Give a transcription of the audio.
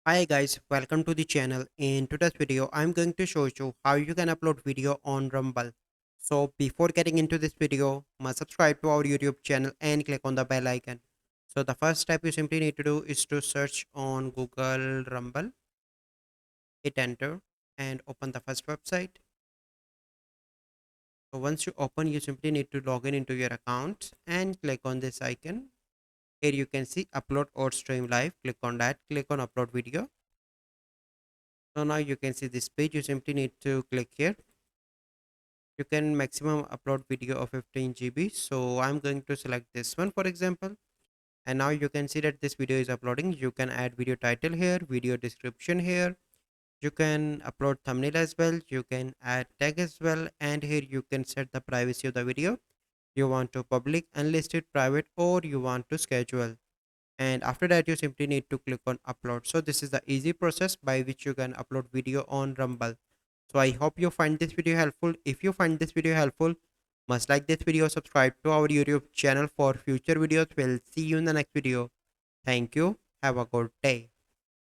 Hi guys, welcome to the channel. In today's video, I'm going to show you how you can upload video on Rumble. So before getting into this video, must subscribe to our YouTube channel and click on the bell icon. So the first step you simply need to do is to search on Google Rumble, hit enter and open the first website. So once you open, you simply need to log in into your account and click on this icon. Here you can see upload or stream live. Click on that, click on upload video. So now you can see this page. You simply need to click here. You can maximum upload video of 15 GB. So I'm going to select this one for example. And now you can see that this video is uploading. You can add video title here, video description here. You can upload thumbnail as well. You can add tag as well. And here you can set the privacy of the video. You want to public, unlisted, private, or you want to schedule. And after that you simply need to click on upload. So this is the easy process by which you can upload video on Rumble. So I hope you find this video helpful. If you find this video helpful, must like this video, subscribe to our YouTube channel for future videos. We'll see you in the next video. Thank you. Have a good day.